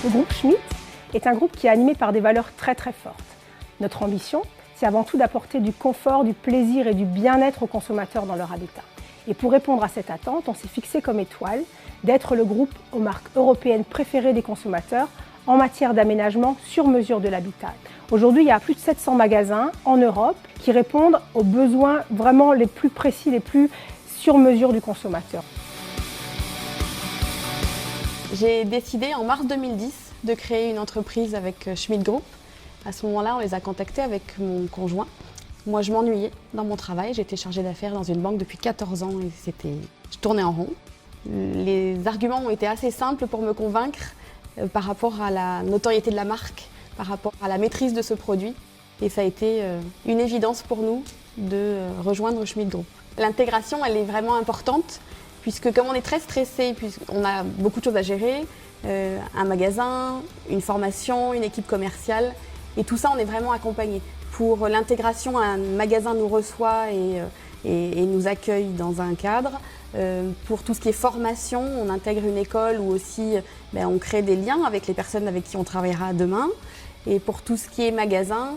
Le groupe Schmitt est un groupe qui est animé par des valeurs très fortes. Notre ambition, c'est avant tout d'apporter du confort, du plaisir et du bien-être aux consommateurs dans leur habitat. Et pour répondre à cette attente, on s'est fixé comme étoile d'être le groupe aux marques européennes préférées des consommateurs en matière d'aménagement sur mesure de l'habitat. Aujourd'hui, il y a plus de 700 magasins en Europe qui répondent aux besoins vraiment les plus précis, les plus sur mesure du consommateur. J'ai décidé en mars 2010 de créer une entreprise avec Schmitt Group. À ce moment-là, on les a contactés avec mon conjoint. Moi, je m'ennuyais dans mon travail. J'étais chargée d'affaires dans une banque depuis 14 ans et je tournais en rond. Les arguments ont été assez simples pour me convaincre par rapport à la notoriété de la marque, par rapport à la maîtrise de ce produit. Et ça a été une évidence pour nous de rejoindre Schmitt Group. L'intégration, elle est vraiment importante puisque comme on est très stressé, puisqu'on a beaucoup de choses à gérer, un magasin, une formation, une équipe commerciale, et tout ça, on est vraiment accompagné. Pour l'intégration, un magasin nous reçoit et nous accueille dans un cadre. Pour tout ce qui est formation, on intègre une école où aussi on crée des liens avec les personnes avec qui on travaillera demain. Et pour tout ce qui est magasin,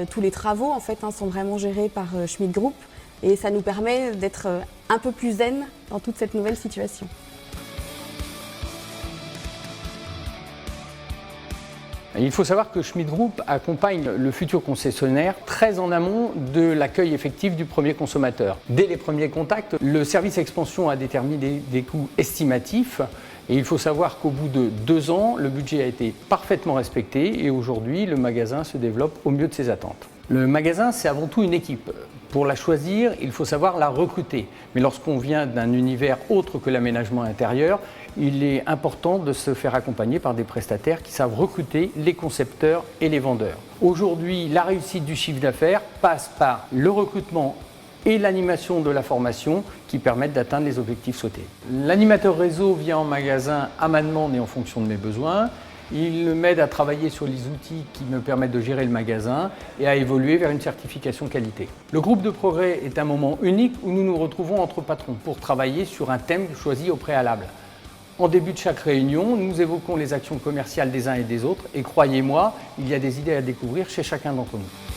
tous les travaux en fait, sont vraiment gérés par Schmitt Group. Et ça nous permet d'être un peu plus zen dans toute cette nouvelle situation. Il faut savoir que Schmitt Group accompagne le futur concessionnaire très en amont de l'accueil effectif du premier consommateur. Dès les premiers contacts, le service expansion a déterminé des coûts estimatifs et il faut savoir qu'au bout de 2 ans, le budget a été parfaitement respecté et aujourd'hui, le magasin se développe au mieux de ses attentes. Le magasin, c'est avant tout une équipe. Pour la choisir, il faut savoir la recruter. Mais lorsqu'on vient d'un univers autre que l'aménagement intérieur, il est important de se faire accompagner par des prestataires qui savent recruter les concepteurs et les vendeurs. Aujourd'hui, la réussite du chiffre d'affaires passe par le recrutement et l'animation de la formation qui permettent d'atteindre les objectifs souhaités. L'animateur réseau vient en magasin à ma demande et en fonction de mes besoins. Il m'aide à travailler sur les outils qui me permettent de gérer le magasin et à évoluer vers une certification qualité. Le groupe de progrès est un moment unique où nous nous retrouvons entre patrons pour travailler sur un thème choisi au préalable. En début de chaque réunion, nous évoquons les actions commerciales des uns et des autres et croyez-moi, il y a des idées à découvrir chez chacun d'entre nous.